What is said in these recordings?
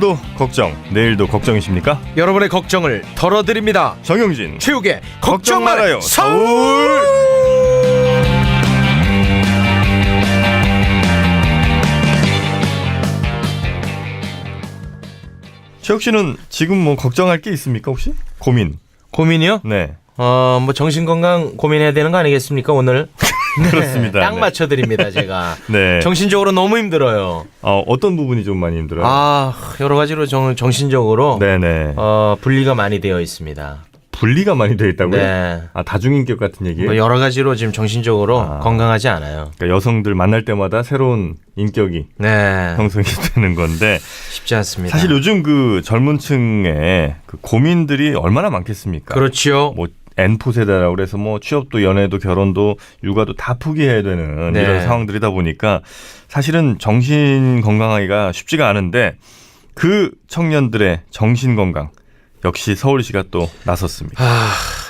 오늘도 걱정, 내일도 걱정이십니까? 여러분의 걱정을 덜어드립니다. 정영진 최욱의 걱정 말아요 서울. 최욱 씨는 지금 뭐 걱정할 게 있습니까 혹시? 고민이요? 네. 뭐 정신건강 고민해야 되는 거 아니겠습니까 오늘? 그렇습니다. 딱 네. 맞춰드립니다 제가. 네. 정신적으로 너무 힘들어요. 어떤 부분이 좀 많이 힘들어요? 여러 가지로 정신적으로 네네. 분리가 많이 되어 있습니다. 분리가 많이 되어 있다고요? 네. 다중인격 같은 얘기예요? 뭐 여러 가지로 지금 정신적으로 건강하지 않아요. 그러니까 여성들 만날 때마다 새로운 인격이 네. 형성이 되는 건데 쉽지 않습니다. 사실 요즘 그 젊은 층에 그 고민들이 얼마나 많겠습니까? 그렇죠. 뭐 N포 세대라고 그래서 뭐 취업도 연애도 결혼도 육아도 다 포기해야 되는 네. 이런 상황들이다 보니까 사실은 정신 건강하기가 쉽지가 않은데 그 청년들의 정신 건강 역시 서울시가 또 나섰습니다.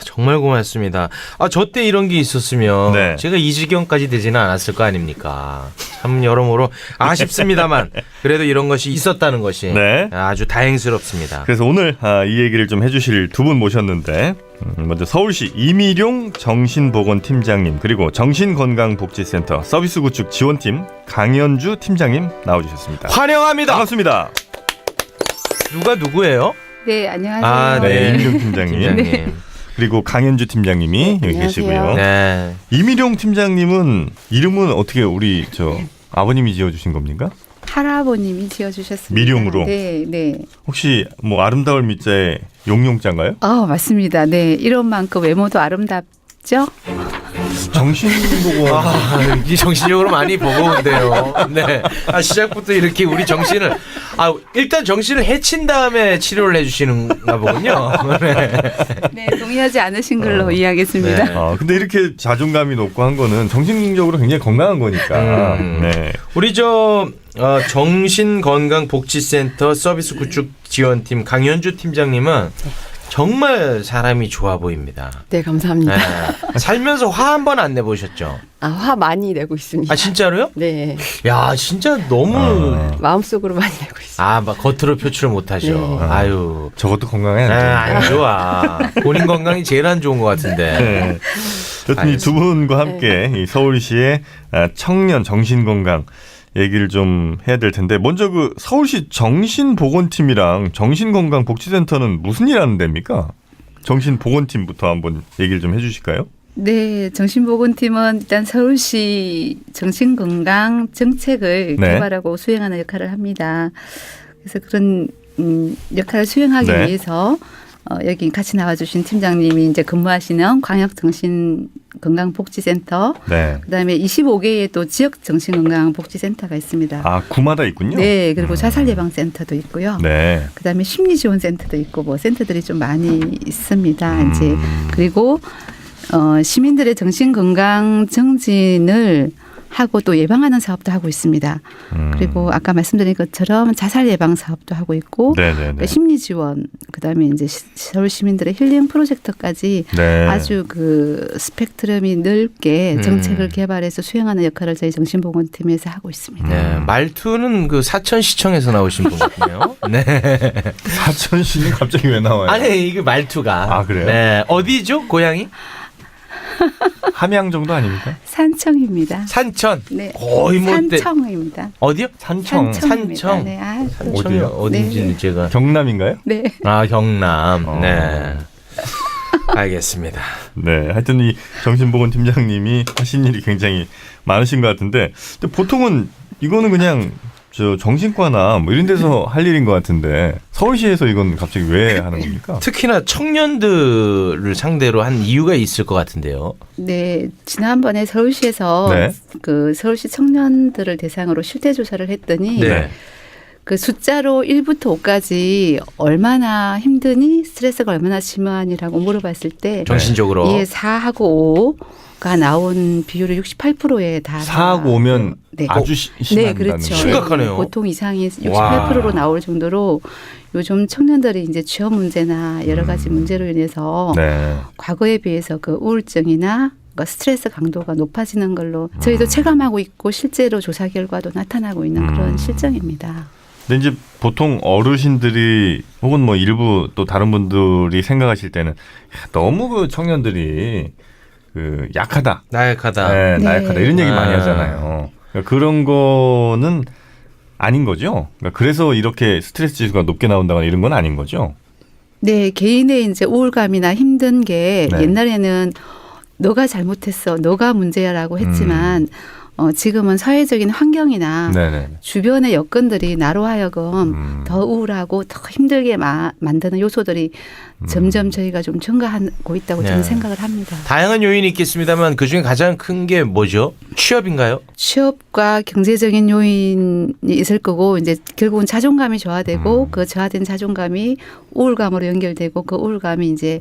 정말 고맙습니다. 저 때 이런 게 있었으면 네. 제가 이 지경까지 되지는 않았을 거 아닙니까? 참 여러모로 아쉽습니다만 그래도 이런 것이 있었다는 것이 네. 아주 다행스럽습니다. 그래서 오늘 이 얘기를 좀 해주실 두 분 모셨는데 먼저 서울시 이미룡 정신보건팀장님 그리고 정신건강복지센터 서비스구축 지원팀 강현주 팀장님 나와주셨습니다. 환영합니다. 반갑습니다. 누가 누구예요? 네, 안녕하세요. 네, 이미룡 팀장님. 팀장님. 그리고 강현주 팀장님이 여기 안녕하세요. 계시고요. 네. 이미룡 팀장님은 이름은 어떻게 우리 아버님이 지어주신 겁니까? 할아버님이 지어주셨습니다. 미룡으로? 네, 네. 혹시 뭐 아름다울 미자에 용용자인가요? 맞습니다. 네, 이런 만큼 외모도 아름답죠? 정신보건 이 정신적으로 많이 버거운데요. 네. 시작부터 이렇게 우리 정신을 일단 정신을 해친 다음에 치료를 해주시는가 보군요. 네. 네, 동의하지 않으신 걸로 이해하겠습니다. 네. 근데 이렇게 자존감이 높고 한 거는 정신적으로 굉장히 건강한 거니까. 네. 우리 정신건강복지센터 서비스 구축 지원팀 강현주 팀장님은 정말 사람이 좋아 보입니다. 네, 감사합니다. 네. 살면서 화 한 번 안 내보셨죠? 화 많이 내고 있습니다. 진짜로요? 네, 야, 진짜 너무 마음속으로 많이 내고 있습니다. 막 겉으로 표출을 못하죠. 네. 아유. 저것도 건강해. 안 좋아. 본인 건강이 제일 안 좋은 것 같은데. 네. 여튼 이 두 분과 함께 이 서울시의 청년 정신건강 얘기를 좀 해야 될 텐데 먼저 그 서울시 정신보건팀이랑 정신건강복지센터는 무슨 일 하는 데입니까? 정신보건팀부터 한번 얘기를 좀 해주실까요? 네, 정신보건팀은 일단 서울시 정신건강 정책을 네. 개발하고 수행하는 역할을 합니다. 그래서 그런 역할을 수행하기 네. 위해서 여기 같이 나와주신 팀장님이 이제 근무하시는 광역정신건강복지센터, 네. 그다음에 25개의 또 지역 정신건강복지센터가 있습니다. 구마다 있군요. 네, 그리고 자살예방센터도 있고요. 네. 그다음에 심리지원센터도 있고 뭐 센터들이 좀 많이 있습니다. 이제 그리고 시민들의 정신건강 정진을 하고 또 예방하는 사업도 하고 있습니다. 그리고 아까 말씀드린 것처럼 자살 예방 사업도 하고 있고 심리 지원, 그다음에 이제 서울 시민들의 힐링 프로젝트까지 네. 아주 그 스펙트럼이 넓게 정책을 개발해서 수행하는 역할을 저희 정신보건팀에서 하고 있습니다. 네, 말투는 그 사천시청에서 나오신 분 같네요. 네. 사천시는 갑자기 왜 나와요? 아니, 이게 말투가. 그래요? 네. 어디죠? 고향이? 함양 정도 아닙니까? 산청입니다. 산천. 네. 거의 뭐 산청입니다. 어디요? 산청. 산청입니다. 네. 산청이 어딘지는 네. 제가. 경남인가요? 네. 경남. 네. 알겠습니다. 네, 하여튼 이 정신보건 팀장님이 하신 일이 굉장히 많으신 것 같은데, 근데 보통은 이거는 그냥 정신과나 뭐 이런 데서 할 일인 것 같은데 서울시에서 이건 갑자기 왜 하는 겁니까? 특히나 청년들을 상대로 한 이유가 있을 것 같은데요. 네, 지난번에 서울시에서 네. 그 서울시 청년들을 대상으로 실태 조사를 했더니 네. 그 숫자로 1부터 5까지 얼마나 힘드니 스트레스가 얼마나 심하니라고 물어봤을 때 정신적으로. 예, 4하고 5가 나온 비율이 68%에 달하. 4하고 5면 네. 아주 심한다는 네, 그렇죠. 거예요. 심각하네요. 보통 이상이 와. 68%로 나올 정도로 요즘 청년들이 이제 취업 문제나 여러 가지 문제로 인해서 네. 과거에 비해서 그 우울증이나 그러니까 스트레스 강도가 높아지는 걸로 저희도 체감하고 있고 실제로 조사 결과도 나타나고 있는 그런 실정입니다. 근데 이제 보통 어르신들이 혹은 뭐 일부 또 다른 분들이 생각하실 때는 야, 너무 그 청년들이 그 약하다, 나약하다. 네, 네. 나약하다 이런 얘기 많이 아. 하잖아요. 그러니까 그런 거는 아닌 거죠. 그러니까 그래서 이렇게 스트레스 지수가 높게 나온다거나 이런 건 아닌 거죠. 네, 개인의 이제 우울감이나 힘든 게 네. 옛날에는 너가 잘못했어, 너가 문제야라고 했지만 지금은 사회적인 환경이나 네네. 주변의 여건들이 나로 하여금 더 우울하고 더 힘들게 만드는 요소들이 점점 저희가 좀 증가하고 있다고 네. 저는 생각을 합니다. 다양한 요인이 있겠습니다만 그중에 가장 큰 게 뭐죠? 취업인가요? 취업과 경제적인 요인이 있을 거고 이제 결국은 자존감이 저하되고 그 저하된 자존감이 우울감으로 연결되고 그 우울감이 이제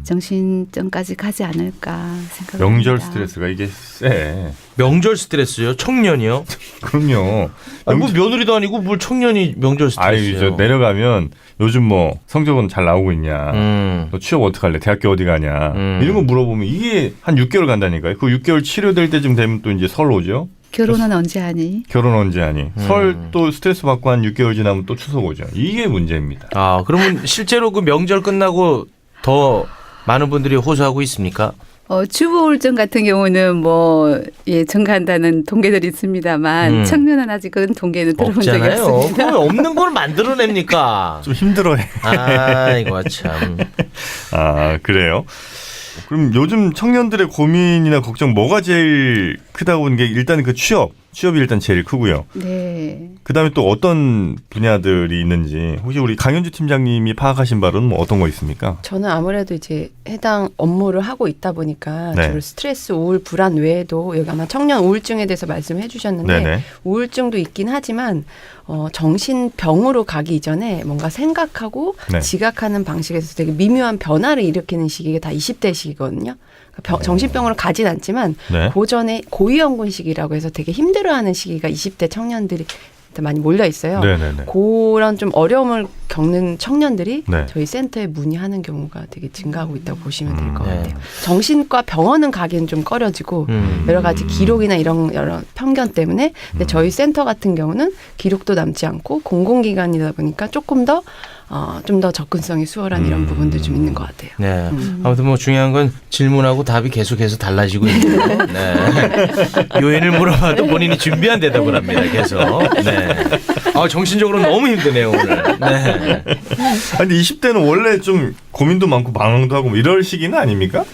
정신병까지 가지 않을까 생각합니다. 명절 스트레스가 이게 세. 명절 스트레스요? 청년이요? 그럼요. 아니, 뭐 며느리도 아니고 뭘 청년이 명절 아유, 스트레스요? 저 내려가면 요즘 뭐 성적은 잘 나오고 있냐. 너 취업 어떡할래? 대학교 어디 가냐. 이런 거 물어보면 이게 한 6개월 간다니까요. 그 6개월 치료될 때쯤 되면 또 이제 설 오죠. 결혼은 언제 하니? 결혼 언제 하니? 설 또 스트레스 받고 한 6개월 지나면 또 추석 오죠. 이게 문제입니다. 아, 그러면 실제로 그 명절 끝나고 더 많은 분들이 호소하고 있습니까? 주부 우울증 같은 경우는 뭐 예, 증가한다는 통계들이 있습니다만 청년은 아직 그런 통계는 들어본 적이 없잖아요. 없습니다. 그걸 없는 걸 만들어냅니까? 좀 힘들어해. 아이고 참. 아, 그래요? 그럼 요즘 청년들의 고민이나 걱정 뭐가 제일 크다고 보는 게 일단 그 취업이 일단 제일 크고요. 네. 그다음에 또 어떤 분야들이 있는지 혹시 우리 강현주 팀장님이 파악하신 바로는 뭐 어떤 거 있습니까? 저는 아무래도 이제 해당 업무를 하고 있다 보니까 네. 주로 스트레스, 우울, 불안 외에도 여기 아마 청년 우울증에 대해서 말씀해 주셨는데 네네. 우울증도 있긴 하지만 정신병으로 가기 이전에 뭔가 생각하고 네. 지각하는 방식에서 되게 미묘한 변화를 일으키는 시기가 다 20대 시기거든요. 그러니까 정신병으로 가진 않지만 네. 고전에 고위험군 시기라고 해서 되게 힘들어하는 시기가 20대 청년들이 많이 몰려 있어요. 네네네. 그런 좀 어려움을 겪는 청년들이 네. 저희 센터에 문의하는 경우가 되게 증가하고 있다고 보시면 될 것 네. 같아요. 정신과 병원은 가기는 좀 꺼려지고 여러 가지 기록이나 이런 여러 편견 때문에 근데 저희 센터 같은 경우는 기록도 남지 않고 공공기관이다 보니까 조금 더 좀 더 접근성이 수월한 이런 부분들이 좀 있는 것 같아요. 네. 아무튼 뭐 중요한 건 질문하고 답이 계속해서 달라지고 있네요. 네. 요인을 물어봐도 본인이 준비한 대답을 합니다. 계속. 네. 정신적으로 너무 힘드네요 오늘. 네. 근데 20대는 원래 좀 고민도 많고 방황도 하고 뭐 이럴 시기는 아닙니까?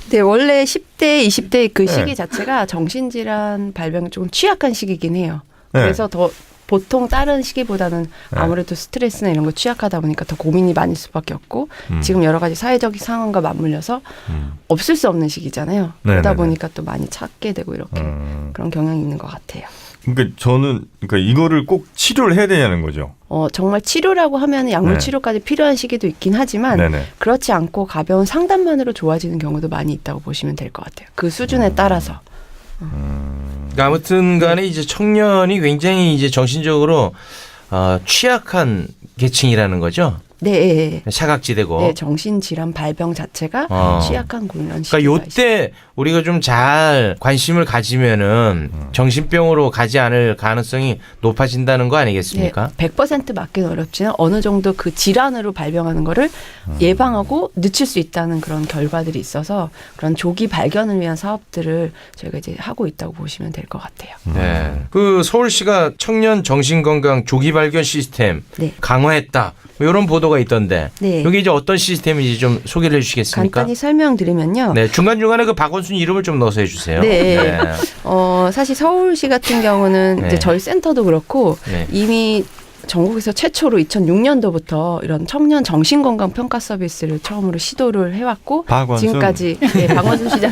네, 원래 10대, 20대 그 네. 시기 자체가 정신질환 발병 조금 취약한 시기긴 해요. 네. 그래서 더 보통 다른 시기보다는 아무래도 스트레스나 이런 거 취약하다 보니까 더 고민이 많을 수밖에 없고 지금 여러 가지 사회적인 상황과 맞물려서 없을 수 없는 시기잖아요. 그러다 네네네. 보니까 또 많이 찾게 되고 이렇게 그런 경향이 있는 것 같아요. 그러니까 저는 이거를 꼭 치료를 해야 되냐는 거죠. 정말 치료라고 하면 약물 네. 치료까지 필요한 시기도 있긴 하지만 네네. 그렇지 않고 가벼운 상담만으로 좋아지는 경우도 많이 있다고 보시면 될 것 같아요. 그 수준에 따라서. 그러니까 아무튼 간에 이제 청년이 굉장히 이제 정신적으로 취약한 계층이라는 거죠. 네. 사각지대고. 네, 정신질환 발병 자체가 취약한 그런 시기가 그러니까 요때 우리가 좀 잘 관심을 가지면은 정신병으로 가지 않을 가능성이 높아진다는 거 아니겠습니까? 네, 100% 맞기는 어렵지만 어느 정도 그 질환으로 발병하는 거를 예방하고 늦출 수 있다는 그런 결과들이 있어서 그런 조기 발견을 위한 사업들을 저희가 이제 하고 있다고 보시면 될 것 같아요. 네. 그 서울시가 청년 정신건강 조기 발견 시스템 네. 강화했다. 뭐 이런 보도가 있던데. 네. 여기 이제 어떤 시스템인지 좀 소개를 해 주시겠습니까? 간단히 설명드리면요. 네, 중간중간에 그 박원순 이름을 좀 넣어서 해 주세요. 네. 사실 서울시 같은 경우는 네. 이제 저희 센터도 그렇고 네. 이미 전국에서 최초로 2006년도부터 이런 청년 정신건강 평가 서비스를 처음으로 시도를 해왔고 박원순. 지금까지 네, 박원순 시장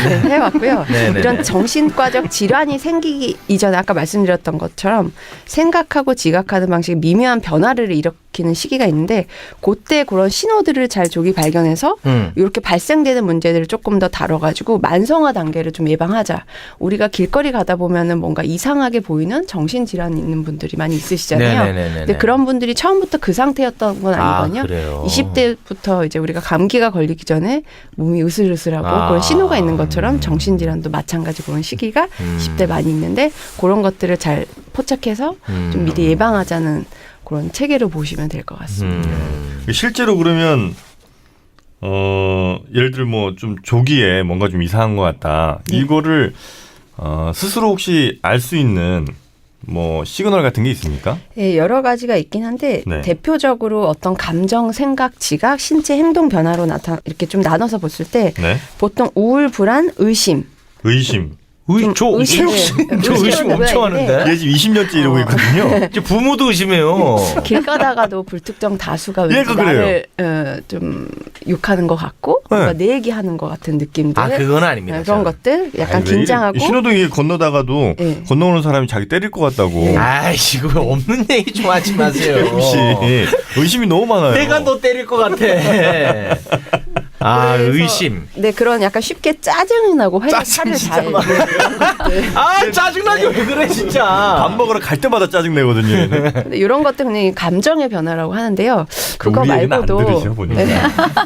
네, 해왔고요. 네네네. 이런 정신과적 질환이 생기기 이전에 아까 말씀드렸던 것처럼 생각하고 지각하는 방식의 미묘한 변화를 일으키는 일으키는 시기가 있는데 그때 그런 신호들을 잘 조기 발견해서 이렇게 발생되는 문제들을 조금 더 다뤄가지고 만성화 단계를 좀 예방하자. 우리가 길거리 가다 보면은 뭔가 이상하게 보이는 정신질환이 있는 분들이 많이 있으시잖아요. 네네네네. 근데 그런 분들이 처음부터 그 상태였던 건 아니거든요. 그래요? 20대부터 이제 우리가 감기가 걸리기 전에 몸이 으슬으슬하고 아. 그런 신호가 있는 것처럼 정신질환도 마찬가지 그런 시기가 10대 많이 있는데 그런 것들을 잘 포착해서 좀 미리 예방하자는 그런 체계로 보시면 될 것 같습니다. 실제로 그러면 예를 들어 뭐 좀 조기에 뭔가 좀 이상한 것 같다. 이거를 스스로 혹시 알 수 있는 뭐 시그널 같은 게 있습니까? 네, 여러 가지가 있긴 한데 네. 대표적으로 어떤 감정, 생각, 지각, 신체 행동 변화로 이렇게 좀 나눠서 봤을 때 네. 보통 우울, 불안, 의심. 의심. 저 의심 엄청 하는데. 얘 지금 20년째 이러고 있거든요. 이제 부모도 의심해요. 길 가다가도 불특정 다수가 왠지 얘가 나를 좀 욕하는 것 같고 뭔가 내 얘기하는 것 같은 느낌들. 아, 그건 아닙니다. 그런 것들 약간 아니, 왜 이래? 긴장하고 신호등이 건너다가도 네. 건너오는 사람이 자기 때릴 것 같다고. 아이씨, 그 없는 얘기 좀 하지 마세요. 혹시 의심이 너무 많아요. 내가 너 때릴 것 같아. 아, 그래서 의심. 네, 그런 약간 쉽게 짜증이 나고 화를 진짜 잘 많아요. 아, 짜증나게 왜 그래, 진짜. 밥 먹으러 갈 때마다 짜증 내거든요. 근데 이런 것들 그냥 감정의 변화라고 하는데요. 그거 우리 얘기는 말고도 안 들으셔 보니까. 네.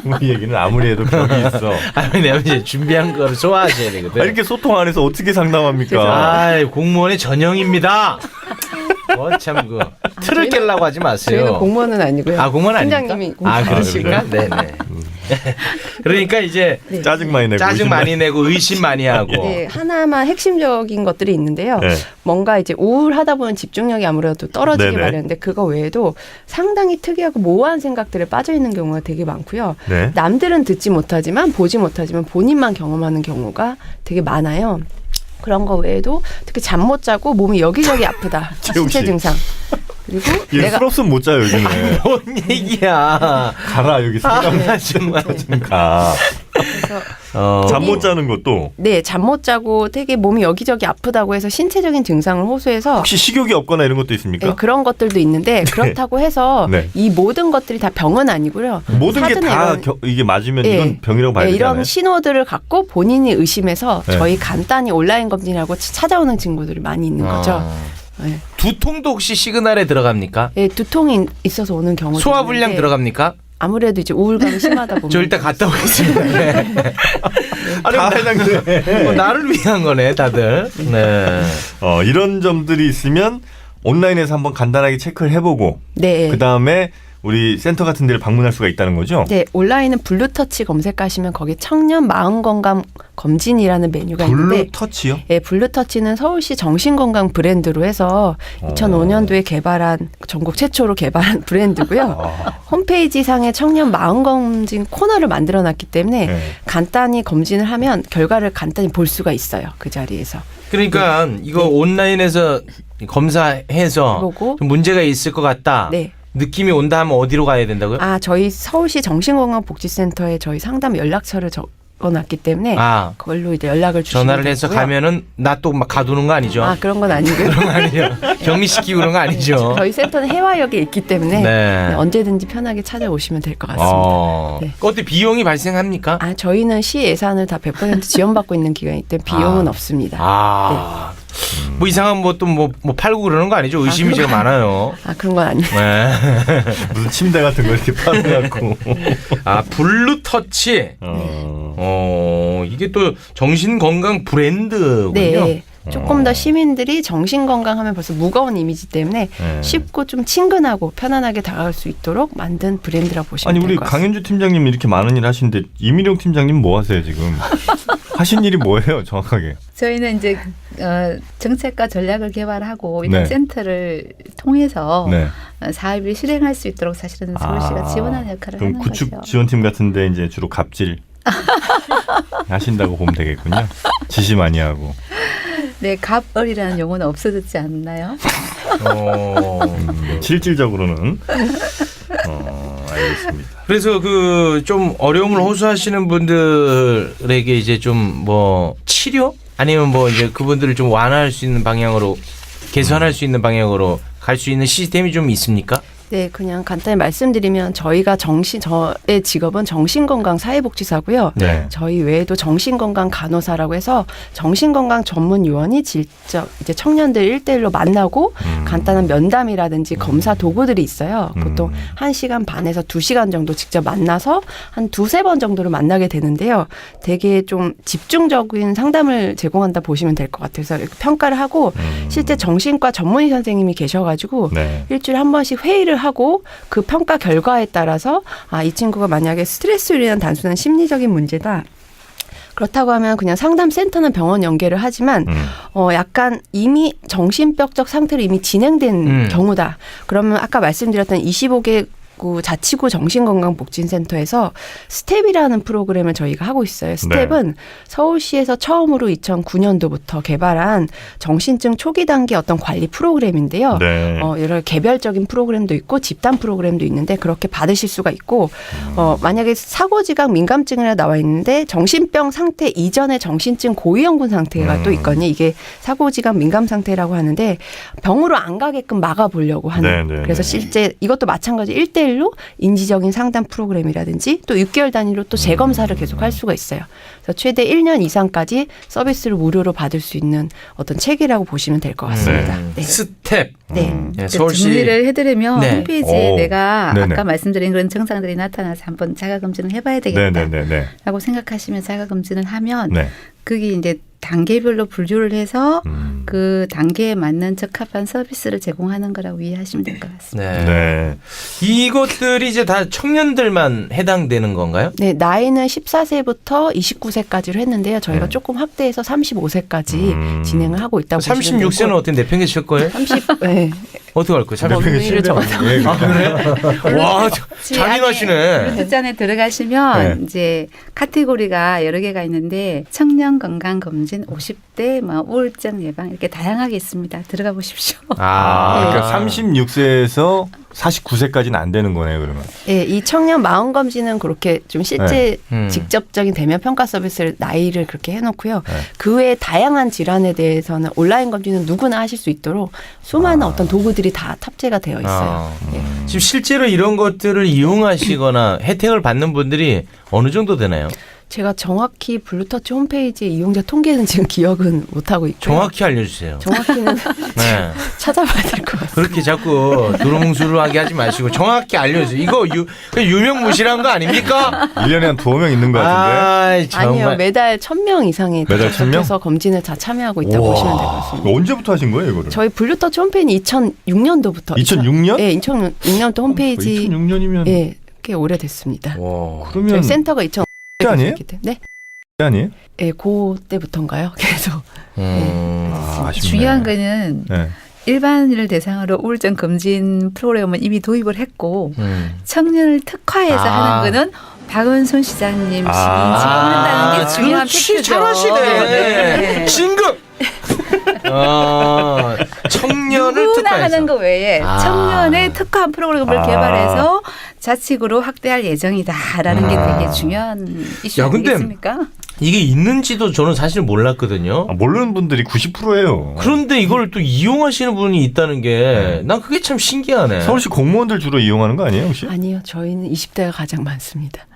우리 얘기는 아무리 해도 벽이 있어. 아니, 내가 이제 준비한 거를 소화하셔야 되거든. 이렇게 소통 안 해서 어떻게 상담합니까? 아, 공무원의 전형입니다. 참 그 틀을 저희는- 깨려고 하지 마세요. 저희는 공무원은 아니고요. 아, 공무원 아닙니까? 팀장님이 아, 공무원. 그러십니까? 네네. 그러니까 이제 짜증 많이 내고 짜증 의심 많이 내고 의심 많이 하고. 네, 하나만 핵심적인 것들이 있는데요. 네. 뭔가 이제 우울하다 보면 집중력이 아무래도 떨어지기 네네. 마련인데 그거 외에도 상당히 특이하고 모호한 생각들에 빠져 있는 경우가 되게 많고요. 네. 남들은 듣지 못하지만 보지 못하지만 본인만 경험하는 경우가 되게 많아요. 그런 거 외에도 특히 잠 못 자고 몸이 여기저기 아프다. 재욱 씨. 신체 증상. 그리고 얘 내가 술 없으면 못 자요 요즘에. 뭔 얘기야. 가라 여기 상담 정말. 좀 가. 잠 못 자는 것도 네, 잠 못 자고 되게 몸이 여기저기 아프다고 해서 신체적인 증상을 호소해서 혹시 식욕이 없거나 이런 것도 있습니까? 네, 그런 것들도 있는데 그렇다고 해서 네. 이 모든 것들이 다 병은 아니고요. 모든 게 사전에 다 이런- 이게 맞으면 예. 이건 병이라고 봐야 네, 되잖아요. 이런 신호들을 갖고 본인이 의심해서 네. 저희 간단히 온라인 검진하고 찾아오는 친구들이 많이 있는 거죠. 네. 두통도 혹시 시그널에 들어갑니까? 네, 두통이 있어서 오는 경우도 소화불량 있는데 들어갑니까? 아무래도 이제 우울감이 심하다 보면 저 일단 갔다 오겠습니다. 네. 아니, 다 해당돼. 나를 위한 거네, 다들. 네. 이런 점들이 있으면 온라인에서 한번 간단하게 체크를 해보고 네. 그 다음에 우리 센터 같은 데를 방문할 수가 있다는 거죠. 네, 온라인은 블루터치 검색하시면 거기 청년 마음건강 검진이라는 메뉴가 있는데 블루 터치요? 네, 블루터치는 서울시 정신건강 브랜드로 해서 2005년도에 개발한 전국 최초로 개발한 브랜드고요. 홈페이지 상에 청년 마음검진 코너를 만들어놨기 때문에 네. 간단히 검진을 하면 결과를 간단히 볼 수가 있어요. 그 자리에서. 그러니까 이거 온라인에서 검사해서 보고 좀 문제가 있을 것 같다. 네. 느낌이 온다 하면 어디로 가야 된다고요? 아, 저희 서울시 정신건강복지센터에 저희 상담 연락처를 적어놨기 때문에 아, 그걸로 이제 연락을 주시면 전화를 해서 되고요. 가면은 나 또 막 가두는 거 아니죠? 아, 그런 건 아니고요. 그런 거 아니죠? 격리시키고 그런 거 아니죠? 저희 센터는 해화역에 있기 때문에 네. 네, 언제든지 편하게 찾아오시면 될 것 같습니다. 네. 어때 비용이 발생합니까? 아, 저희는 시 예산을 다 100% 지원받고 있는 기관이기 때문에 비용은 없습니다. 아, 뭐 이상한 뭐 또 뭐 팔고 그러는 거 아니죠? 의심이 제가 많아요. 아, 그런 건 아니에요. 네. 무슨 침대 같은 거 이렇게 팔아갖고. 아, 블루터치. 이게 또 정신건강 브랜드군요. 네. 조금 더 시민들이 정신건강하면 벌써 무거운 이미지 때문에 네. 쉽고 좀 친근하고 편안하게 다가갈 수 있도록 만든 브랜드라고 보시면 아니 될 우리 것 같습니다. 강현주 팀장님 이렇게 많은 일 하시는데 이민용 팀장님 뭐 하세요 지금? 하신 일이 뭐예요 정확하게? 저희는 이제 정책과 전략을 개발하고 이런 네. 센터를 통해서 네. 사업을 실행할 수 있도록 사실은 서울시가 지원하는 역할을 그럼 하는 구축 거죠. 지원팀 같은데 이제 주로 갑질 하신다고 보면 되겠군요. 지시 많이 하고. 네, 갑을이라는 용어는 없어졌지 않나요? 실질적으로는 알겠습니다. 그래서 그 좀 어려움을 호소하시는 분들에게 이제 좀 뭐 치료 아니면 뭐 이제 그분들을 좀 완화할 수 있는 방향으로 개선할 수 있는 방향으로 갈 수 있는 시스템이 좀 있습니까? 네, 그냥 간단히 말씀드리면 저의 직업은 정신건강사회복지사고요. 네. 저희 외에도 정신건강 간호사라고 해서 정신건강 전문 요원이 직접 이제 청년들 1대1로 만나고 간단한 면담이라든지 검사 도구들이 있어요. 보통 1시간 반에서 2시간 정도 직접 만나서 한 2-3번 정도를 만나게 되는데요. 되게 좀 집중적인 상담을 제공한다 보시면 될 것 같아서 이렇게 평가를 하고 실제 정신과 전문의 선생님이 계셔가지고 네. 일주일에 한 번씩 회의를 하고 그 평가 결과에 따라서 이 친구가 만약에 스트레스로 인한 단순한 심리적인 문제다. 그렇다고 하면 그냥 상담센터나 병원 연계를 하지만 약간 이미 정신병적 상태로 이미 진행된 경우다. 그러면 아까 말씀드렸던 25개 자치구 정신건강복지센터에서 스텝이라는 프로그램을 저희가 하고 있어요. 스텝은 서울시에서 처음으로 2009년도부터 개발한 정신증 초기 단계 어떤 관리 프로그램인데요. 네. 여러 개별적인 프로그램도 있고 집단 프로그램도 있는데 그렇게 받으실 수가 있고 만약에 사고지각 민감증이라 나와 있는데 정신병 상태 이전의 정신증 고위험군 상태가 또 있거든요. 이게 사고지각 민감 상태라고 하는데 병으로 안 가게끔 막아보려고 하는. 네, 네, 그래서 네. 실제 이것도 마찬가지 1대1로 인지적인 상담 프로그램이라든지 또 6개월 단위로 또 재검사를 계속 할 수가 있어요. 그래서 최대 1년 이상까지 서비스를 무료로 받을 수 있는 어떤 체계라고 보시면 될 것 같습니다. 네. 스텝. 네. 네, 서울시 정리를 해드리면 네. 홈페이지에 오. 내가 네네. 아까 말씀드린 그런 증상들이 나타나서 한번 자가검진을 해봐야 되겠다라고 네네네. 생각하시면 자가검진을 하면 네. 그게 이제 단계별로 분류를 해서 음. 그 단계에 맞는 적합한 서비스를 제공하는 거라고 이해하시면 될 것 같습니다. 네. 네. 이것들이 이제 다 청년들만 해당되는 건가요? 네, 나이는 14세부터 29세까지로 했는데요. 저희가 네. 조금 확대해서 35세까지 진행을 하고 있다고 보시면 36세는 되고. 어떻게 내팽개칠 거예요? 30, 네. 어떻게 할 거예요? 몇 36세. 명이를 정하자. 예, 아, 그래? 와, 잔인하시네. 숫자에 들어가시면 네. 이제 카테고리가 여러 개가 있는데 청년 건강 검진 50대 뭐 우울증 예방 이렇게 다양하게 있습니다. 들어가 보십시오. 그러니까 36세에서 49세까지는 안 되는 거네요, 그러면. 네, 이 청년 마음 검진은 그렇게 좀 실제 네. 직접적인 대면 평가 서비스를 나이를 그렇게 해놓고요. 네. 그 외에 다양한 질환에 대해서는 온라인 검진은 누구나 하실 수 있도록 수많은 어떤 도구들이 다 탑재가 되어 있어요. 네. 지금 실제로 이런 것들을 이용하시거나 혜택을 받는 분들이 어느 정도 되나요? 제가 정확히 블루터치 홈페이지 이용자 통계는 지금 기억은 못하고 있고요. 정확히 알려주세요. 정확히는 네. 찾아봐야 될 것 같습니다. 그렇게 자꾸 두루뭉술하게 하지 마시고 정확히 알려주세요. 이거 유명무실한 거 아닙니까? 1년에 한 2명 있는 것 같은데. 아이, 정말. 아니요, 매달 1,000명 이상이 매달 1000명? 접속해서 검진을 다 참여하고 있다고 우와. 보시면 될 것 같습니다. 언제부터 하신 거예요, 이거를? 저희 블루터치 홈페이지 2006년도부터 2006년? 네, 2006년도 홈페이지 2006년이면 예, 꽤 오래됐습니다. 와. 저희 그러면 센터가 2000 아니에요? 네, 아니에요? 예, 그때부터인가요? 계속. 아쉽네. 중요한 거는 네. 일반인을 대상으로 우울증 검진 프로그램은 이미 도입을 했고 청년을 특화해서 하는 거는 박은순 시장님 시민 지원한다는 게 중요한 그렇지, 팩트죠. 잘하시네. 네. 진급. 청년을 누구나 특화해서. 하는 거 외에 아. 청년의 특화한 프로그램을 아. 개발해서 자치구로 확대할 예정이다라는 게 되게 중요한 이슈 야, 근데 아니겠습니까? 이게 있는지도 저는 사실 몰랐거든요. 모르는 분들이 90%예요. 그런데 이걸 또 이용하시는 분이 있다는 게 난 그게 참 신기하네. 서울시 공무원들 주로 이용하는 거 아니에요, 혹시? 아니요, 저희는 20대가 가장 많습니다.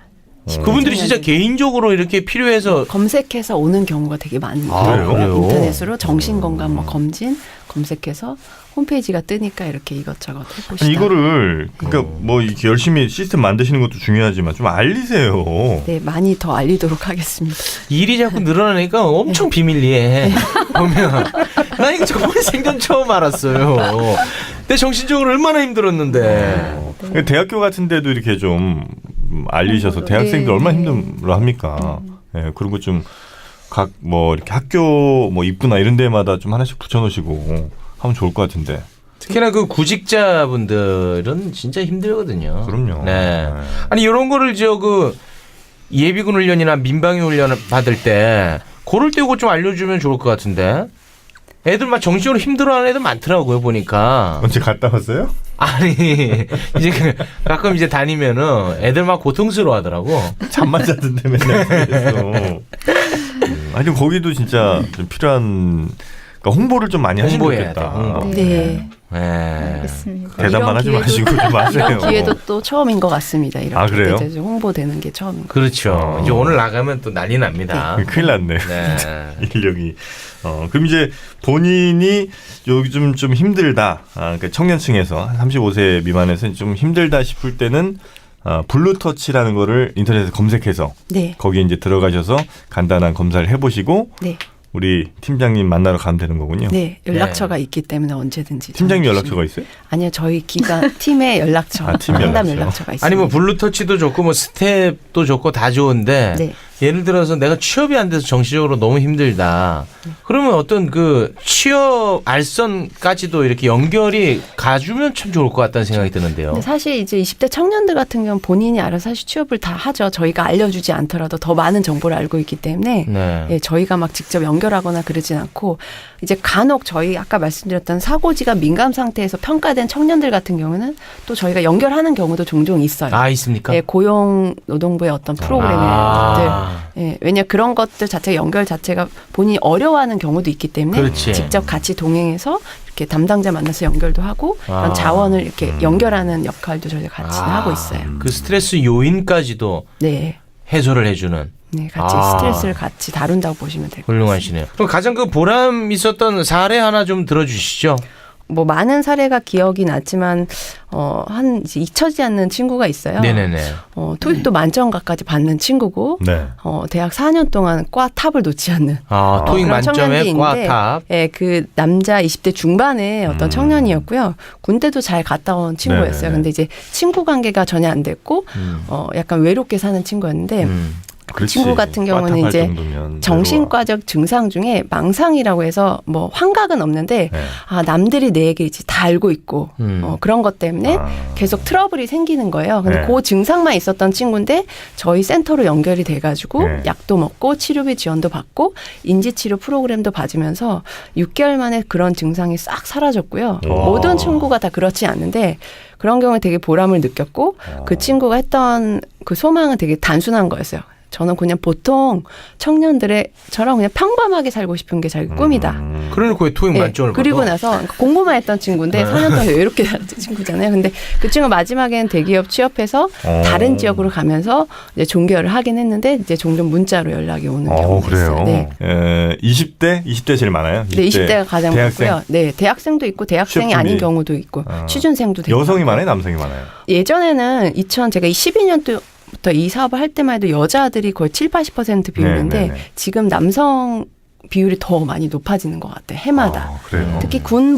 그분들이 진짜 개인적으로 이렇게 필요해서 검색해서 오는 경우가 되게 많은데 그래요? 인터넷으로 정신건강 뭐 검진 검색해서 홈페이지가 뜨니까 이렇게 이것저것 해보시다. 아니, 이거를 그러니까 뭐 이렇게 열심히 시스템 만드시는 것도 중요하지만 좀 알리세요. 네, 많이 더 알리도록 하겠습니다. 일이 자꾸 늘어나니까 엄청 비밀리에 보면 나 이거 정말 생전 처음 알았어요. 내 정신적으로 얼마나 힘들었는데. 그러니까 대학교 같은 데도 이렇게 좀 알리셔서 대학생들 네. 얼마나 힘들어 합니까? 예, 그런 거 좀 각 뭐 이렇게 학교 뭐 입구나 이런 데마다 좀 하나씩 붙여 놓으시고 하면 좋을 것 같은데. 특히나 그 구직자분들은 진짜 힘들거든요. 그럼요. 네. 아니 이런 거를 그 예비군 훈련이나 민방위 훈련을 받을 때 그럴 때 이거 좀 알려주면 좋을 것 같은데. 애들 막 정신적으로 힘들어하는 애들 많더라고요 보니까. 언제 갔다 왔어요? 아니 이제 가끔 이제 다니면은 애들 막 고통스러워하더라고. 잠만 자던데 맨날 그래서. 아니 거기도 진짜 좀 필요한 그러니까 홍보를 좀 많이 하시면 홍보해야 좋겠다. 돼, 홍보. 네. 네. 알겠습니다. 대답만 하지 이런 마시고 좀 하세요. 이런 기회도 또 처음인 것 같습니다. 이렇게 아, 그래요? 이제 홍보되는 게 처음인 것 그렇죠. 이제 오늘 나가면 또 난리 납니다. 큰일 났네. 네. 인력이. 그럼 이제 본인이 요즘 좀 힘들다. 그러니까 청년층에서 한 35세 미만에서 좀 힘들다 싶을 때는 블루터치라는 거를 인터넷에 검색해서 네. 거기에 이제 들어가셔서 간단한 검사를 해보시고 네. 우리 팀장님 만나러 가면 되는 거군요. 네. 연락처가 있기 때문에 언제든지. 팀장님 전화 연락처가 주시면. 있어요? 아니요. 저희 기관 팀의 연락처. 팀 상담 연락처. 연락처가 있습니다. 아니 뭐 블루터치도 좋고 뭐 스텝도 좋고 다 좋은데 네. 예를 들어서 내가 취업이 안 돼서 정신적으로 너무 힘들다. 그러면 어떤 그 취업 알선까지도 이렇게 연결이 가주면 참 좋을 것 같다는 생각이 드는데요. 근데 사실 이제 20대 청년들 같은 경우는 본인이 알아서 사실 취업을 다 하죠. 저희가 알려주지 않더라도 더 많은 정보를 알고 있기 때문에 네. 예, 저희가 막 직접 연결하거나 그러진 않고 이제 간혹 저희 아까 말씀드렸던 사고지가 민감 상태에서 평가된 청년들 같은 경우는 또 저희가 연결하는 경우도 종종 있어요. 아 있습니까? 예, 고용노동부의 어떤 프로그램들. 예, 왜냐 그런 것들 자체가 연결 자체가 본인이 어려워하는 경우도 있기 때문에 그렇지. 직접 같이 동행해서 이렇게 담당자 만나서 연결도 하고 그런 자원을 이렇게 연결하는 역할도 저희가 같이 하고 있어요. 그 스트레스 요인까지도 네. 해소를 해주는 네, 같이 스트레스를 같이 다룬다고 보시면 될 것 같습니다. 훌륭하시네요. 그럼 가장 그 보람 있었던 사례 하나 좀 들어주시죠. 뭐 많은 사례가 기억이 났지만 한 이제 잊혀지지 않는 친구가 있어요. 네네네. 토익도 만점가까지 받는 친구고 네. 대학 4년 동안 과 탑을 놓지 않는 토익 그런 만점에 청년들인데, 과탑. 예, 그 남자 20대 중반의 어떤 청년이었고요. 군대도 잘 갔다 온 친구였어요. 네네네. 근데 이제 친구 관계가 전혀 안 됐고 약간 외롭게 사는 친구였는데 그 그렇지. 친구 같은 경우는 꽈탑할 이제 정도면 정신과적 증상 중에 망상이라고 해서 뭐 환각은 없는데 네. 남들이 내 얘기를 이제 다 알고 있고 그런 것 때문에 아. 계속 트러블이 생기는 거예요. 근데 네. 그 증상만 있었던 친구인데 저희 센터로 연결이 돼가지고 네. 약도 먹고 치료비 지원도 받고 인지치료 프로그램도 받으면서 6개월 만에 그런 증상이 싹 사라졌고요. 와. 모든 친구가 다 그렇지 않은데 그런 경우에 되게 보람을 느꼈고 그 친구가 했던 그 소망은 되게 단순한 거였어요. 저는 그냥 보통 청년들의 저랑 그냥 평범하게 살고 싶은 게 자기 꿈이다. 그러니까 왜 토익 예, 만점을 그리고 받아? 나서 공부만 했던 친구인데 4년 동안 이렇게 살던 친구잖아요. 근데 그 친구 마지막에는 대기업 취업해서 다른 지역으로 가면서 이제 종결을 하긴 했는데 이제 종종 문자로 연락이 오는 경우가 그래요. 있어요. 네. 20대 제일 많아요. 네, 20대가 가장 대학생? 많고요. 네, 대학생도 있고 대학생이 취업 준비. 아닌 경우도 있고 취준생도 되게 여성이 많고. 많아요, 남성이 많아요. 예전에는 제가 12년도부터 이 사업을 할 때만 해도 여자들이 거의 70-80% 비율인데 네, 네. 지금 남성 비율이 더 많이 높아지는 것 같아요. 해마다. 그래요. 특히 군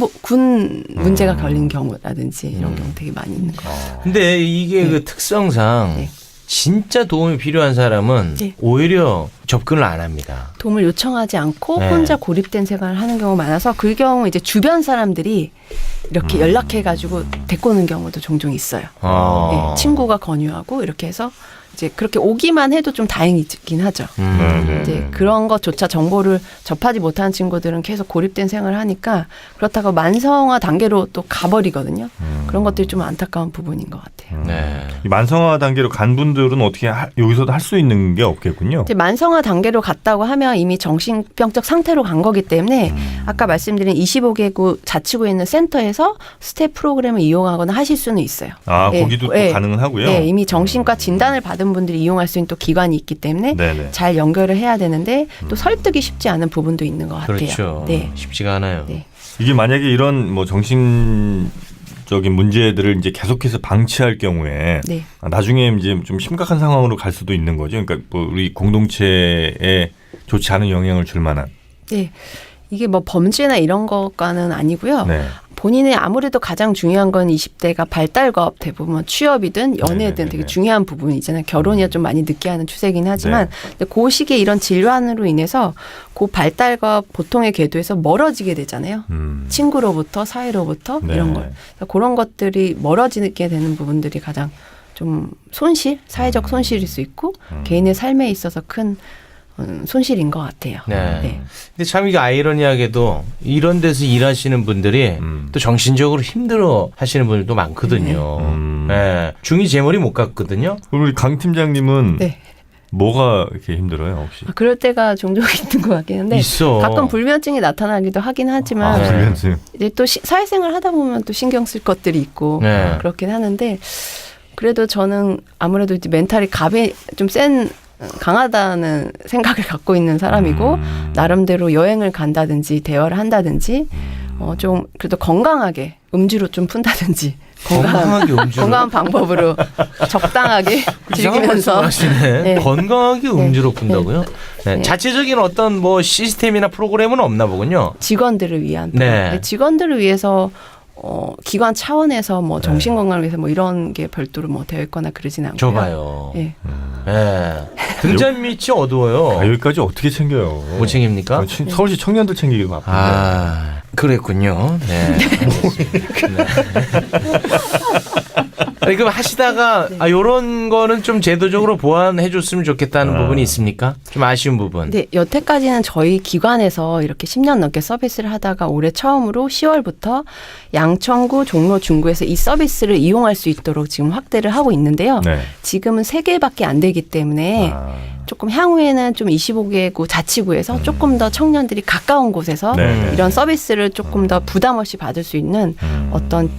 문제가 걸린 경우라든지 이런 경우 되게 많이 있는 것 같아요. 근데 이게 네. 그 특성상 네. 진짜 도움이 필요한 사람은 네. 오히려 접근을 안 합니다. 도움을 요청하지 않고 네. 혼자 고립된 생활을 하는 경우가 많아서 그 경우 이제 주변 사람들이 이렇게 연락해가지고 데리고 오는 경우도 종종 있어요. 네, 친구가 권유하고 이렇게 해서 이제 그렇게 오기만 해도 좀 다행이긴 하죠. 이제 그런 것조차 정보를 접하지 못하는 친구들은 계속 고립된 생활을 하니까 그렇다고 만성화 단계로 또 가버리거든요. 그런 것들이 좀 안타까운 부분인 것 같아요. 네. 이 만성화 단계로 간 분들은 어떻게 여기서도 할 수 있는 게 없겠군요. 이제 만성화 단계로 갔다고 하면 이미 정신병적 상태로 간 거기 때문에 아까 말씀드린 25개국 자치구에 있는 센터에서 스텝 프로그램을 이용하거나 하실 수는 있어요. 예, 거기도 또 예. 가능은 하고요. 네, 이미 정신과 진단을 받은 분들이 이용할 수 있는 또 기관이 있기 때문에 네네. 잘 연결을 해야 되는데 또 설득이 쉽지 않은 부분도 있는 것 같아요. 그렇죠. 네. 쉽지가 않아요. 네. 이게 만약에 이런 뭐 정신적인 문제들을 이제 계속해서 방치할 경우에 네. 나중에 이제 좀 심각한 상황으로 갈 수도 있는 거죠. 그러니까 뭐 우리 공동체에 좋지 않은 영향을 줄 만한. 네. 이게 뭐 범죄나 이런 것과는 아니고요. 네. 본인의 아무래도 가장 중요한 건 20대가 발달과 대부분 취업이든 연애든 네네네네. 되게 중요한 부분이잖아요. 결혼이 좀 많이 늦게 하는 추세긴 하지만 근데 그 시기에 이런 질환으로 인해서 그 발달과 보통의 궤도에서 멀어지게 되잖아요. 친구로부터 사회로부터 네. 이런 걸. 그래서 그런 것들이 멀어지게 되는 부분들이 가장 좀 사회적 손실일 수 있고 개인의 삶에 있어서 큰 손실인 것 같아요. 네. 네. 근데 참 이게 아이러니하게도 이런 데서 일하시는 분들이 또 정신적으로 힘들어 하시는 분들도 많거든요. 네. 중이 제 머리 못 갔거든요. 그럼 우리 강 팀장님은 네. 뭐가 이렇게 힘들어요, 혹시? 그럴 때가 종종 있는 것 같긴 한데 있어. 가끔 불면증이 나타나기도 하긴 하지만 불면증. 이제 또 사회생활 하다 보면 또 신경 쓸 것들이 있고 네. 그렇긴 하는데 그래도 저는 아무래도 이제 멘탈이 갑이 좀 센 강하다는 생각을 갖고 있는 사람이고 나름대로 여행을 간다든지 대화를 한다든지 좀 그래도 건강하게 음주로 좀 푼다든지 건강하게 음주로. 건강한 방법으로 적당하게 즐기면서 하시네. 네. 건강하게 음주로 푼다고요? 네. 네. 자체적인 어떤 뭐 시스템이나 프로그램은 없나 보군요. 직원들을 위한 네. 직원들을 위해서 기관 차원에서 뭐 정신 건강을 위해서 뭐 이런 게 별도로 뭐 되어 있거나 그러진 않고요. 줘봐요. 예. 네. 등잔 밑이 어두워요. 아, 여기까지 어떻게 챙겨요? 못 챙깁니까? 서울시 청년들 챙기기도 바쁜데. 아, 그랬군요. 네. 알겠습니다. 아니, 그럼 하시다가 요런 거는 좀 제도적으로 보완해 줬으면 좋겠다는 부분이 있습니까? 좀 아쉬운 부분. 네, 여태까지는 저희 기관에서 이렇게 10년 넘게 서비스를 하다가 올해 처음으로 10월부터 양천구, 종로, 중구에서 이 서비스를 이용할 수 있도록 지금 확대를 하고 있는데요. 네. 지금은 3개밖에 안 되기 때문에 조금 향후에는 좀 25개구 자치구에서 조금 더 청년들이 가까운 곳에서 네. 이런 서비스를 조금 더 부담 없이 받을 수 있는 어떤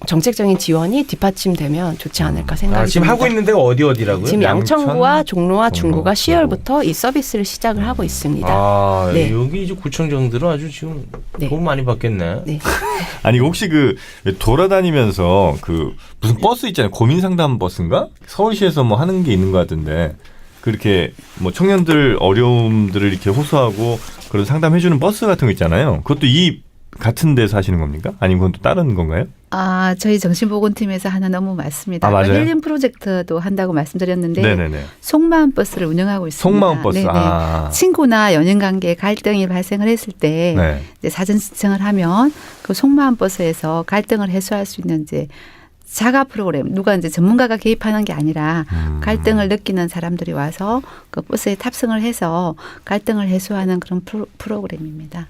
정책적인 지원이 뒷받침되면 좋지 않을까 생각이 지금 듭니다. 하고 있는 데가 어디라고요? 지금 양천구와 종로와 종로, 중구가 10월부터 이 서비스를 시작을 하고 있습니다. 아, 네. 여기 이제 구청장들은 아주 지금 네. 돈 많이 받겠네. 네. 아니 혹시 그 돌아다니면서 그 무슨 버스 있잖아요. 고민 상담 버스인가? 서울시에서 뭐 하는 게 있는 것 같은데 그렇게 뭐 청년들 어려움들을 이렇게 호소하고 그런 상담해주는 버스 같은 거 있잖아요. 그것도 이 같은 데서 하시는 겁니까? 아니면 그건 또 다른 건가요? 아, 저희 정신보건팀에서 하는 업무 맞습니다. 아, 맞아요? 힐링 프로젝트도 한다고 말씀드렸는데 네네네. 속마음 버스를 운영하고 있습니다. 속마음 버스. 네네. 아. 친구나 연인 관계에 갈등이 발생을 했을 때 네. 이제 사전 신청을 하면 그 속마음 버스에서 갈등을 해소할 수 있는 이제 자가 프로그램, 누가 이제 전문가가 개입하는 게 아니라 갈등을 느끼는 사람들이 와서 그 버스에 탑승을 해서 갈등을 해소하는 그런 프로그램입니다.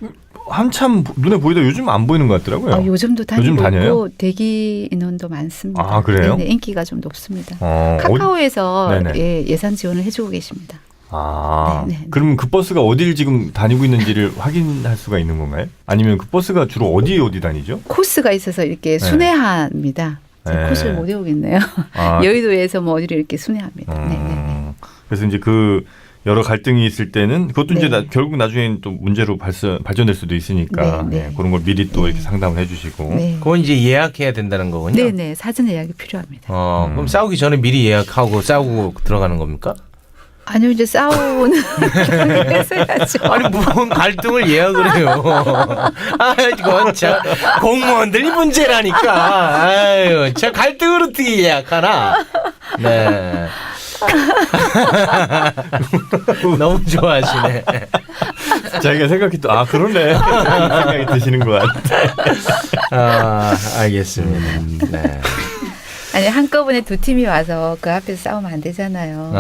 한참 눈에 보이다 요즘 안 보이는 것 같더라고요. 요즘도 요즘 다니고 다녀요? 있고 대기 인원도 많습니다. 아, 그래요? 네네, 인기가 좀 높습니다. 어디- 카카오에서 네네. 예산 지원을 해주고 계십니다. 아, 네, 네, 네. 그러면 그 버스가 어디를 지금 다니고 있는지를 확인할 수가 있는 건가요? 아니면 그 버스가 주로 어디 다니죠? 코스가 있어서 이렇게 순회합니다. 네. 코스를 못 외우겠네요. 아, 여의도에서 뭐 어디를 이렇게 순회합니다. 네네네. 그래서 이제 그 여러 갈등이 있을 때는 그것도 이제 네. 결국 나중에는 또 문제로 발전될 수도 있으니까 네, 네. 네, 그런 걸 미리 또 이렇게 상담을 해주시고. 네. 그건 이제 예약해야 된다는 거군요. 네네. 사전 예약이 필요합니다. 그럼 싸우기 전에 미리 예약하고 싸우고 들어가는 겁니까? 아니요, 이제 싸우는 해서야죠. 아니 무슨 갈등을 예약을 해요. 아 이건 참 공무원들이 문제라니까. 아유, 저 갈등을 어떻게 예약하나. 네. 너무 좋아하시네. 자기가 생각했던 그러네 생각이 드시는 것 같아. 아 알겠습니다. 네. 아니, 한꺼번에 두 팀이 와서 그 앞에서 싸우면 안 되잖아요.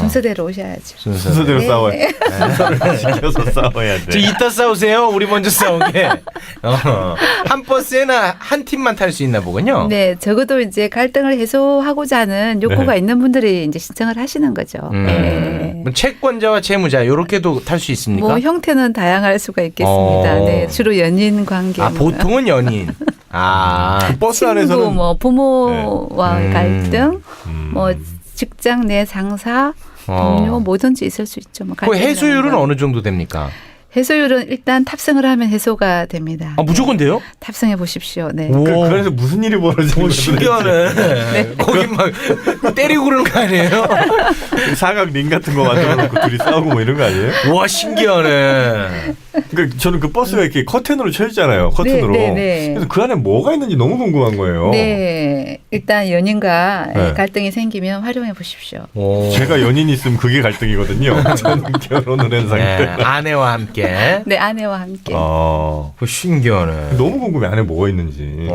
순서대로 오셔야죠. 순서대로 네. 싸워야 돼. 순서를 지켜서 싸워야 돼. 저 이따 싸우세요. 우리 먼저 싸우게. 한 버스에는 한 팀만 탈 수 있나 보군요. 네, 적어도 이제 갈등을 해소하고자 하는 욕구가 네. 있는 분들이 이제 신청을 하시는 거죠. 네. 뭐 채권자와 채무자 요렇게도 탈 수 있습니까? 뭐 형태는 다양할 수가 있겠습니다. 네, 주로 연인 관계. 보통은 연인. 그 버스 친구, 안에서는 뭐 부모와 네. 갈등, 뭐 직장 내 상사, 동료 뭐든지 있을 수 있죠. 뭐 그 갈등이라는 해소율은 건. 어느 정도 됩니까? 해소율은 일단 탑승을 하면 해소가 됩니다. 무조건 돼요? 탑승해 보십시오. 네. 그 안에서 무슨 일이 벌어지는 거죠? 신기하네. 거기 막 때리고 그러는 거 아니에요? 사각 링 같은 거 만들어놓고 둘이 싸우고 뭐 이런 거 아니에요? 와 신기하네. 그러니까 저는 그 버스가 이렇게 커튼으로 쳐있잖아요. 커튼으로. 네, 네, 네. 그래서 그 안에 뭐가 있는지 너무 궁금한 거예요. 네, 일단 연인과 네. 갈등이 생기면 활용해 보십시오. 제가 연인이 있으면 그게 갈등이거든요. 저는 결혼을 한 상태. 네, 아내와 함께. 네, 아내와 함께. 신기하네. 너무 궁금해. 안에 뭐가 있는지.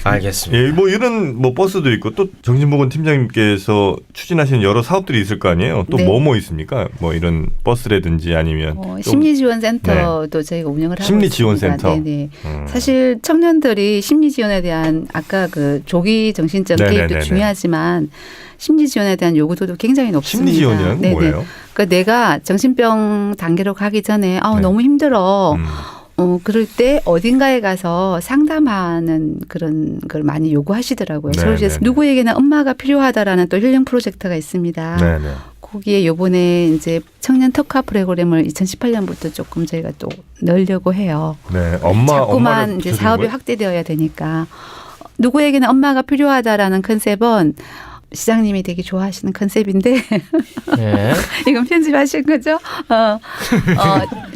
알겠습니다. 예, 뭐 이런 뭐 버스도 있고 또 정신보건 팀장님께서 추진하시는 여러 사업들이 있을 거 아니에요. 또 네. 뭐 있습니까? 뭐 이런 버스라든지 아니면 좀 심리지원센터도 저희가 운영을 하고 심리지원센터. 있습니다. 네네. 사실 청년들이 심리지원에 대한 아까 그 조기 정신적 네네네네. 개입도 중요하지만 심리지원에 대한 요구도도 굉장히 높습니다. 심리지원이란 네네. 뭐예요? 그러니까 내가 정신병 단계로 가기 전에 네. 너무 힘들어. 그럴 때 어딘가에 가서 상담하는 그런 걸 많이 요구하시더라고요. 네, 서울시에서 네, 네. 누구에게나 엄마가 필요하다라는 또 힐링 프로젝트가 있습니다. 네네. 거기에 요번에 이제 청년 특화 프로그램을 2018년부터 조금 저희가 또 넣으려고 해요. 네. 자꾸만 엄마를 이제 붙여주는 사업이 거예요? 확대되어야 되니까 누구에게나 엄마가 필요하다라는 컨셉은 시장님이 되게 좋아하시는 컨셉인데 네. 이건 편집하신 거죠?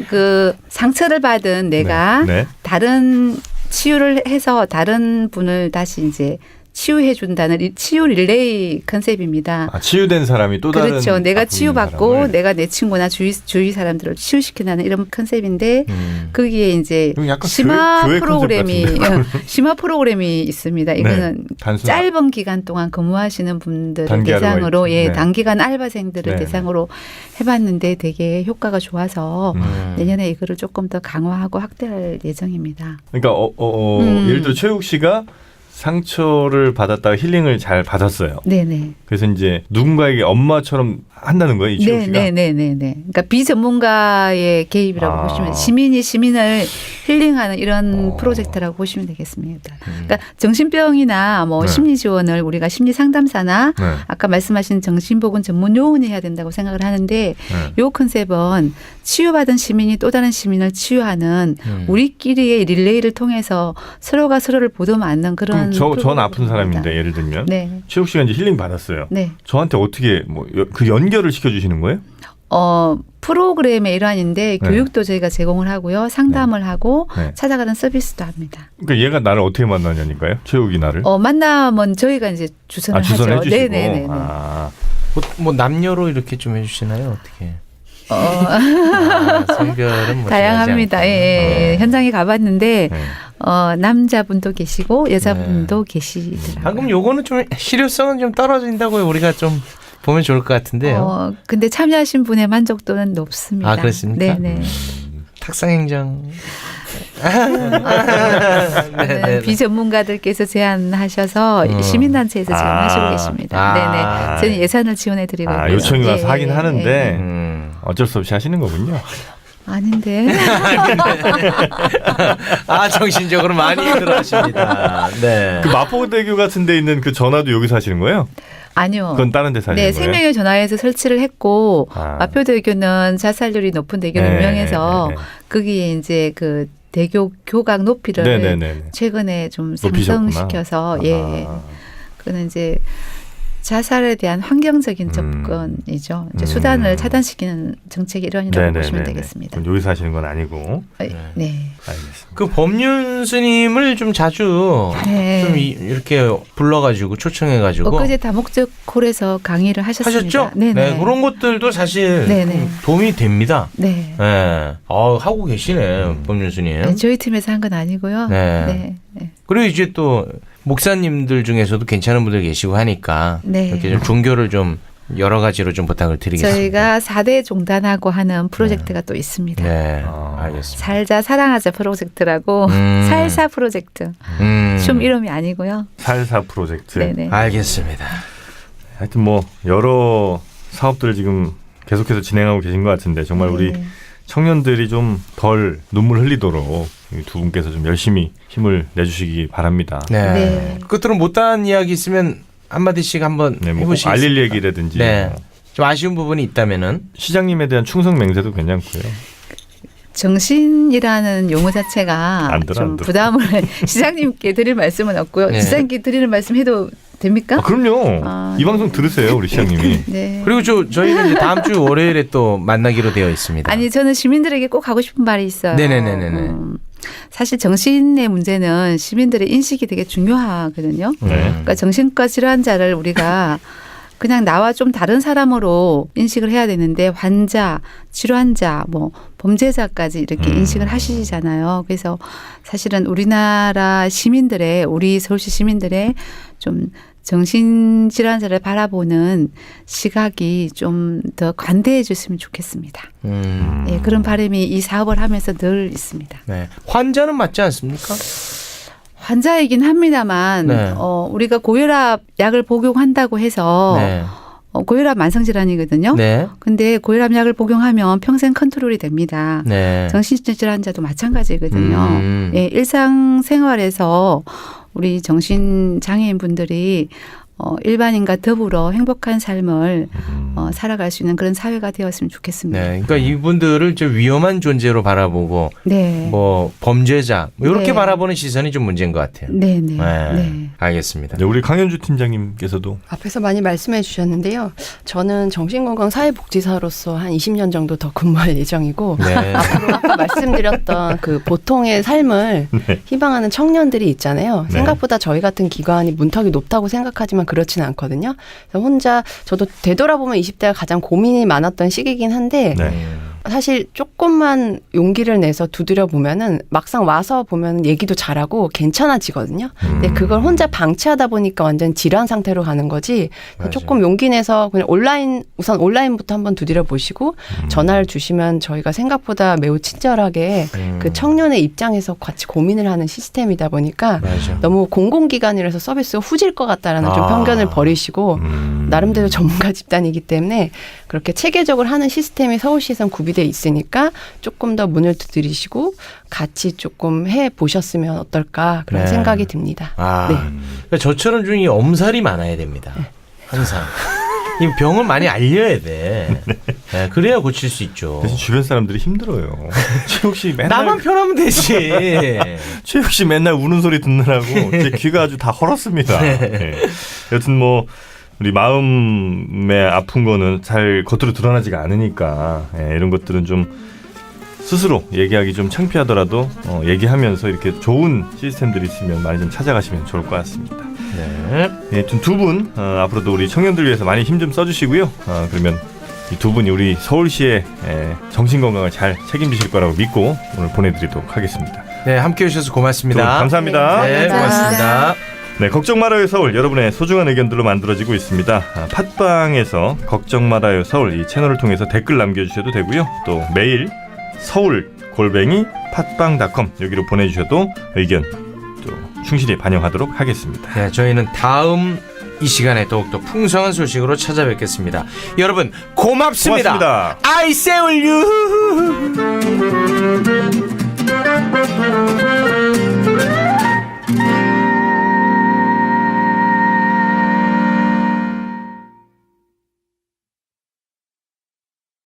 그 상처를 받은 내가 네. 다른 치유를 해서 다른 분을 다시 이제 치유해 준다는 치유 릴레이 컨셉입니다. 아, 치유된 사람이 또 다른 그렇죠. 내가 아픔 치유받고 있는 사람을. 내가 내 친구나 주위 사람들을 치유시키는 이런 컨셉인데 거기에 이제 이건 약간 심화 교회 프로그램이 컨셉 같은데요? 심화 프로그램이 있습니다. 이거는 네. 단순 짧은 기간 동안 근무하시는 분들을 단기화로 대상으로 있- 예, 네. 단기간 알바생들을 네. 대상으로 해봤는데 되게 효과가 좋아서 내년에 이거를 조금 더 강화하고 확대할 예정입니다. 그러니까 예를 들어 최욱 씨가 상처를 받았다가 힐링을 잘 받았어요. 네네. 그래서 이제 누군가에게 엄마처럼 한다는 거예요, 이 최욱 씨가. 네네네네. 그러니까 비전문가의 개입이라고 보시면 시민이 시민을 힐링하는 이런 프로젝트라고 보시면 되겠습니다. 그러니까 정신병이나 뭐 네. 심리 지원을 우리가 심리 상담사나 네. 아까 말씀하신 정신보건 전문 요원이 해야 된다고 생각을 하는데 요 컨셉은 치유받은 시민이 또 다른 시민을 치유하는 우리끼리의 릴레이를 통해서 서로가 서로를 보듬어안는 그런 그럼 전 아픈 프로그램입니다. 사람인데 예를 들면 네. 최욱 씨가 이제 힐링 받았어요. 네. 저한테 어떻게 뭐 그 연결을 시켜주시는 거예요? 프로그램의 일환인데 네. 교육도 저희가 제공을 하고요. 상담을 하고 네. 찾아가는 서비스도 합니다. 그러니까 얘가 나를 어떻게 만나냐니까요. 최욱이 나를. 만나면 저희가 이제 주선을 주선해 하죠. 주시고. 네네네. 뭐 남녀로 이렇게 좀 해주시나요? 어떻게? 성별은 뭐 다양합니다. 정하지 예, 않고. 현장에 가봤는데 네. 남자분도 계시고 여자분도 계시더라고요. 방금 요거는 좀 실효성은 좀 떨어진다고요. 우리가 좀 보면 좋을 것 같은데요. 근데 참여하신 분의 만족도는 높습니다. 아, 그렇습니까? 네네. 탁상행정. 네, 비전문가들께서 제안하셔서 시민단체에서 지금 하시고 계십니다. 네네. 저는 예산을 지원해드리고 있고요. 요청이 와서 예, 하긴 예, 하는데 음. 어쩔 수 없이 하시는 거군요. 아닌데. 정신적으로 많이 힘들어하십니다. 네. 그 마포대교 같은 데 있는 그 전화도 여기서 하시는 거예요? 아니요. 그건 다른 데서 하시는 네, 거예요? 생명의 전화에서 설치를 했고 마포대교는 자살률이 높은 대교로 네, 유명해서 네, 네. 거기에 이제 그 대교 교각 높이를 네네네. 최근에 좀 높이셨구나. 상승시켜서 예, 그는 이제 자살에 대한 환경적인 접근이죠. 이제 수단을 차단시키는 정책의 일환이라고 보시면 되겠습니다. 그럼 여기서 하시는 건 아니고. 네. 알겠습니다. 그 법륜 스님을 좀 자주 네. 좀 이렇게 불러가지고 초청해가지고 엊그제 다목적 홀에서 강의를 하셨습니다. 하셨죠? 네네. 네, 그런 것들도 사실 네네. 도움이 됩니다. 네. 네. 하고 계시네, 법륜 스님. 네, 저희 팀에서 한 건 아니고요. 네. 네. 네. 그리고 이제 또 목사님들 중에서도 괜찮은 분들 계시고 하니까 네. 이렇게 좀 종교를 좀 여러 가지로 좀 부탁을 드리겠습니다. 저희가 4대 종단하고 하는 프로젝트가 또 있습니다. 네, 알겠습니다. 살자 사랑하자 프로젝트라고 살사 프로젝트. 춤 이름이 아니고요. 살사 프로젝트. 네네. 알겠습니다. 하여튼 뭐 여러 사업들 지금 계속해서 진행하고 계신 것 같은데 정말 우리 네. 청년들이 좀 덜 눈물 흘리도록 이 두 분께서 좀 열심히 힘을 내주시기 바랍니다. 네. 네. 끝으로 못다한 이야기 있으면 한마디씩 한번 네, 뭐 해보시겠습니까? 알릴 얘기라든지 네. 뭐 좀 아쉬운 부분이 있다면은 시장님에 대한 충성 맹세도 괜찮고요. 정신이라는 용어 자체가 안 들어, 좀 안 들어. 부담을 시장님께 드릴 말씀은 없고요. 네. 시장님께 드리는 말씀 해도 됩니까? 그럼요. 아, 이 방송 들으세요, 우리 시장님이. 네. 그리고 저희는 이제 다음 주 월요일에 또 만나기로 되어 있습니다. 아니 저는 시민들에게 꼭 하고 싶은 말이 있어요. 네네네네네. 사실 정신의 문제는 시민들의 인식이 되게 중요하거든요. 네. 그러니까 정신과 질환자를 우리가 그냥 나와 좀 다른 사람으로 인식을 해야 되는데 환자, 질환자, 뭐 범죄자까지 이렇게 인식을 하시잖아요. 그래서 사실은 우리나라 시민들의 우리 서울시 시민들의 좀 정신질환자를 바라보는 시각이 좀 더 관대해 줬으면 좋겠습니다. 예, 그런 바람이 이 사업을 하면서 늘 있습니다. 네. 환자는 맞지 않습니까? 환자이긴 합니다만 네. 우리가 고혈압 약을 복용한다고 해서 네. 고혈압 만성질환이거든요. 네. 근데 고혈압 약을 복용하면 평생 컨트롤이 됩니다. 네. 정신질환자도 마찬가지거든요. 예, 일상생활에서 우리 정신장애인분들이 일반인과 더불어 행복한 삶을 살아갈 수 있는 그런 사회가 되었으면 좋겠습니다. 네. 그러니까 이분들을 좀 위험한 존재로 바라보고 네. 뭐 범죄자 뭐 이렇게 네. 바라보는 시선이 좀 문제인 것 같아요. 네, 네. 네. 네. 알겠습니다. 네, 우리 강현주 팀장님께서도 앞에서 많이 말씀해 주셨는데요. 저는 정신건강사회복지사로서 한 20년 정도 더 근무할 예정이고 네. 앞으로 아까 말씀드렸던 그 보통의 삶을 희망하는 청년들이 있잖아요. 네. 생각보다 저희 같은 기관이 문턱이 높다고 생각하지만 그렇지는 않거든요. 그래서 혼자 저도 되돌아보면 20대가 가장 고민이 많았던 시기이긴 한데 네. 사실 조금만 용기를 내서 두드려 보면은 막상 와서 보면 얘기도 잘하고 괜찮아지거든요. 근데 그걸 혼자 방치하다 보니까 완전 질환 상태로 가는 거지. 맞아요. 조금 용기 내서 그냥 우선 온라인부터 한번 두드려 보시고 전화를 주시면 저희가 생각보다 매우 친절하게 그 청년의 입장에서 같이 고민을 하는 시스템이다 보니까 맞아. 너무 공공기관이라서 서비스가 후질 것 같다라는 좀 아. 편견을 버리시고 나름대로 전문가 집단이기 때문에 그렇게 체계적으로 하는 시스템이 서울시에선 구비돼 있으니까 조금 더 문을 두드리시고 같이 조금 해 보셨으면 어떨까 그런 네. 생각이 듭니다. 아, 네. 그러니까 저처럼 좀 이 엄살이 많아야 됩니다. 항상. 이 병을 많이 알려야 돼. 네, 그래야 고칠 수 있죠. 대신 주변 사람들이 힘들어요. 최욱 씨 맨날 나만 편하면 되지. 최욱 씨 맨날 우는 소리 듣느라고 제 귀가 아주 다 헐었습니다. 네. 여튼 뭐 우리 마음에 아픈 거는 잘 겉으로 드러나지가 않으니까 이런 것들은 좀 스스로 얘기하기 좀 창피하더라도 얘기하면서 이렇게 좋은 시스템들이 있으면 많이 좀 찾아가시면 좋을 것 같습니다. 네. 여튼 두 분 앞으로도 우리 청년들 위해서 많이 힘 좀 써주시고요. 그러면 이 두 분이 우리 서울시의 정신건강을 잘 책임지실 거라고 믿고 오늘 보내드리도록 하겠습니다. 네, 함께 해주셔서 두 분 고맙습니다. 감사합니다. 네, 고맙습니다. 네, 걱정 말아요 서울 여러분의 소중한 의견들로 만들어지고 있습니다. 팟빵에서 걱정 말아요 서울 이 채널을 통해서 댓글 남겨주셔도 되고요. 또 메일 서울@팟빵.com 여기로 보내주셔도 의견 또 충실히 반영하도록 하겠습니다. 네, 저희는 다음 이 시간에 더욱더 풍성한 소식으로 찾아뵙겠습니다. 여러분 고맙습니다. 고맙습니다. I say you.